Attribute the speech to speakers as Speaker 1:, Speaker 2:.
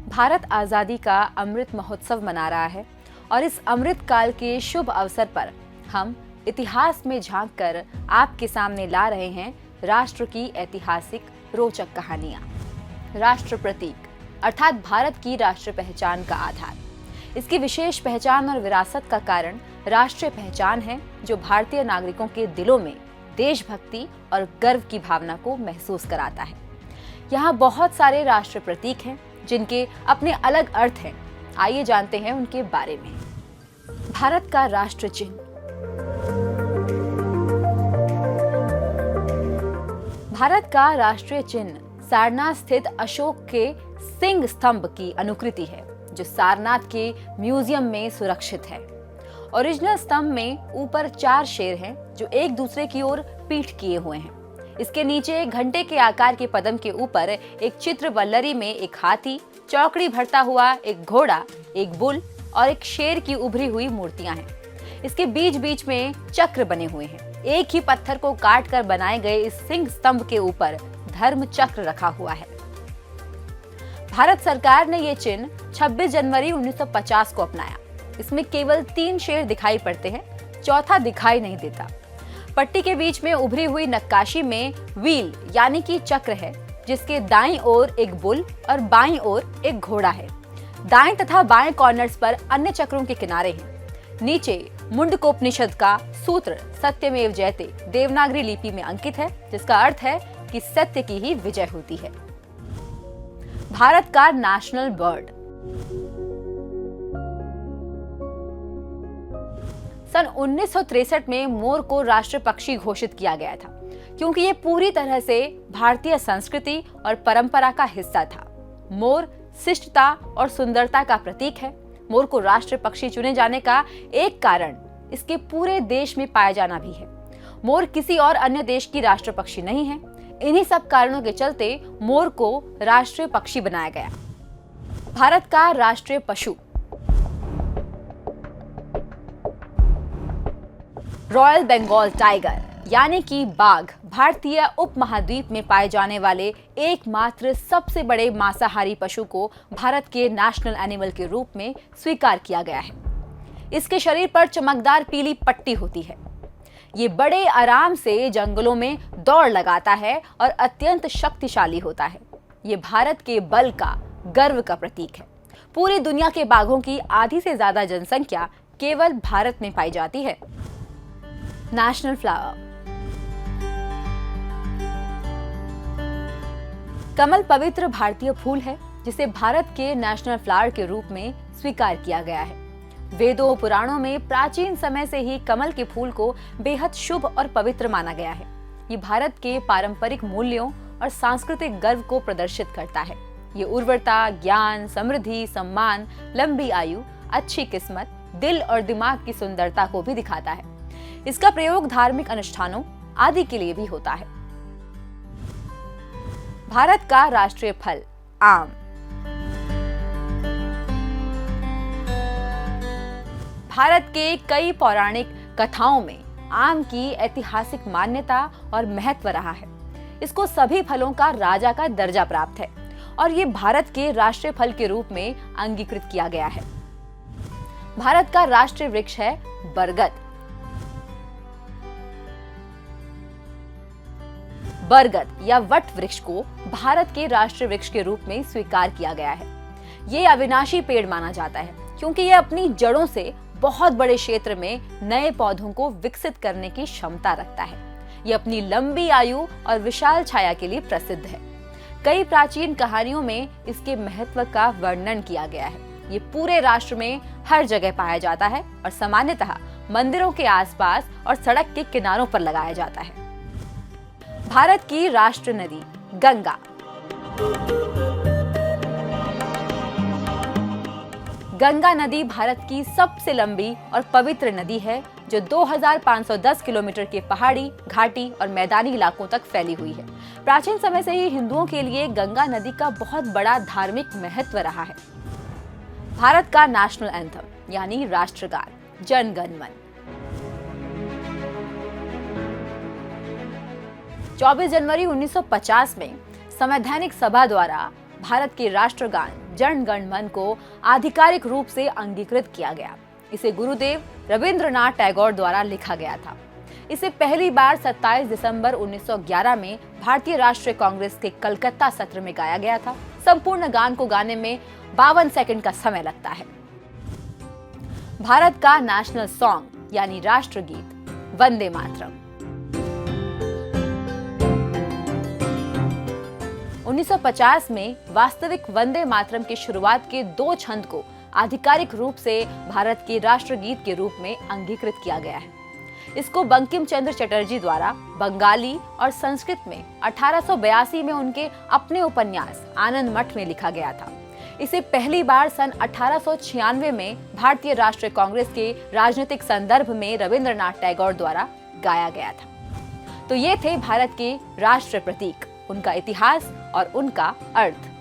Speaker 1: भारत आज़ादी का अमृत महोत्सव मना रहा है और इस अमृत काल के शुभ अवसर पर हम इतिहास में झांककर आपके सामने ला रहे हैं राष्ट्र की ऐतिहासिक रोचक कहानियां। राष्ट्र प्रतीक अर्थात भारत की राष्ट्र पहचान का आधार। इसकी विशेष पहचान और विरासत का कारण राष्ट्रीय पहचान है, जो भारतीय नागरिकों के दिलों में देशभक्ति और गर्व की भावना को महसूस कराता है। यहाँ बहुत सारे राष्ट्र प्रतीक हैं जिनके अपने अलग अर्थ हैं। आइए जानते हैं उनके बारे में। भारत का राष्ट्र चिन्ह। भारत का राष्ट्रीय चिन्ह सारनाथ स्थित अशोक के सिंह स्तंभ की अनुकृति है, जो सारनाथ के म्यूजियम में सुरक्षित है। ओरिजिनल स्तंभ में ऊपर 4 शेर हैं, जो एक दूसरे की ओर पीठ किए हुए हैं। इसके नीचे घंटे के आकार के पदम के ऊपर एक चित्र वल्लरी में एक हाथी, चौकड़ी भरता हुआ एक घोड़ा, एक बुल और एक शेर की उभरी हुई मूर्तियां हैं। इसके बीच बीच में चक्र बने हुए हैं। एक ही पत्थर को काट कर बनाए गए इस सिंह स्तंभ के ऊपर धर्म चक्र रखा हुआ है। भारत सरकार ने ये चिन्ह 26 जनवरी 1950 को अपनाया। इसमें केवल 3 शेर दिखाई पड़ते हैं, चौथा दिखाई नहीं देता। पट्टी के बीच में उभरी हुई नक्काशी में व्हील यानी कि चक्र है, जिसके दाईं ओर एक बुल और बाईं ओर एक घोड़ा है। दाएं तथा बाएं कॉर्नर्स पर अन्य चक्रों के किनारे हैं। नीचे मुंडकोपनिषद का सूत्र सत्यमेव जयते देवनागरी लिपि में अंकित है, जिसका अर्थ है कि सत्य की ही विजय होती है। भारत का नेशनल बर्ड। सन 1963 में मोर को राष्ट्र पक्षी घोषित किया गया था, क्योंकि ये पूरी तरह से भारतीय संस्कृति और परंपरा का हिस्सा था। मोर शिष्टता और सुंदरता का प्रतीक है। मोर को राष्ट्र पक्षी चुने जाने का एक कारण इसके पूरे देश में पाया जाना भी है। मोर किसी और अन्य देश की राष्ट्र पक्षी नहीं है। इन्हीं सब कारणों के चलते मोर को राष्ट्रीय पक्षी बनाया गया। भारत का राष्ट्रीय पशु। रॉयल बंगाल टाइगर यानी कि बाघ भारतीय उपमहाद्वीप में पाए जाने वाले एकमात्र सबसे बड़े मांसाहारी पशु को भारत के नेशनल एनिमल के रूप में स्वीकार किया गया है। इसके शरीर पर चमकदार पीली पट्टी होती है। ये बड़े आराम से जंगलों में दौड़ लगाता है और अत्यंत शक्तिशाली होता है। ये भारत के बल का, गर्व का प्रतीक है। पूरी दुनिया के बाघों की आधी से ज्यादा जनसंख्या केवल भारत में पाई जाती है। National flower. कमल पवित्र भारतीय फूल है, जिसे भारत के नेशनल फ्लावर के रूप में स्वीकार किया गया है। वेदों पुराणों में प्राचीन समय से ही कमल के फूल को बेहद शुभ और पवित्र माना गया है। ये भारत के पारंपरिक मूल्यों और सांस्कृतिक गर्व को प्रदर्शित करता है। ये उर्वरता, ज्ञान, समृद्धि, सम्मान, लंबी आयु, अच्छी किस्मत, दिल और दिमाग की सुंदरता को भी दिखाता है। इसका प्रयोग धार्मिक अनुष्ठानों आदि के लिए भी होता है। भारत का राष्ट्रीय फल आम। भारत के कई पौराणिक कथाओं में आम की ऐतिहासिक मान्यता और महत्व रहा है। इसको सभी फलों का राजा का दर्जा प्राप्त है और ये भारत के राष्ट्रीय फल के रूप में अंगीकृत किया गया है। भारत का राष्ट्रीय वृक्ष है बरगद। बरगद या वट वृक्ष को भारत के राष्ट्रीय वृक्ष के रूप में स्वीकार किया गया है। ये अविनाशी पेड़ माना जाता है, क्योंकि ये अपनी जड़ों से बहुत बड़े क्षेत्र में नए पौधों को विकसित करने की क्षमता रखता है। ये अपनी लंबी आयु और विशाल छाया के लिए प्रसिद्ध है। कई प्राचीन कहानियों में इसके महत्व का वर्णन किया गया है। ये पूरे राष्ट्र में हर जगह पाया जाता है और सामान्यतः मंदिरों के आसपास और सड़क के किनारों पर लगाया जाता है। भारत की राष्ट्र नदी गंगा। गंगा नदी भारत की सबसे लंबी और पवित्र नदी है, जो 2510 किलोमीटर के पहाड़ी, घाटी और मैदानी इलाकों तक फैली हुई है। प्राचीन समय से ही हिंदुओं के लिए गंगा नदी का बहुत बड़ा धार्मिक महत्व रहा है। भारत का नेशनल एंथम यानी राष्ट्रगान जन गण मन। 24 जनवरी 1950 में संवैधानिक सभा द्वारा भारत के राष्ट्रगान जन गण मन को आधिकारिक रूप से अंगीकृत किया गया। इसे गुरुदेव रविंद्रनाथ टैगोर द्वारा लिखा गया था। इसे पहली बार 27 दिसंबर 1911 में भारतीय राष्ट्रीय कांग्रेस के कलकत्ता सत्र में गाया गया था। संपूर्ण गान को गाने में 52 सेकंड का समय लगता है। भारत का नेशनल सॉन्ग यानी राष्ट्रगीत वंदे मातरम। 1950 में वास्तविक वंदे मातरम की शुरुआत के 2 छंद को आधिकारिक रूप से भारत के राष्ट्रगीत के रूप में अंगीकृत किया गया है। इसको बंकिम चंद्र चटर्जी द्वारा बंगाली और संस्कृत में 1882 में उनके अपने उपन्यास आनंद मठ में लिखा गया था। इसे पहली बार सन 1896 में भारतीय राष्ट्रीय कांग्रेस के राजनीतिक संदर्भ में रविंद्रनाथ टैगोर द्वारा गाया गया था। तो ये थे भारत के राष्ट्र प्रतीक, उनका इतिहास और उनका अर्थ।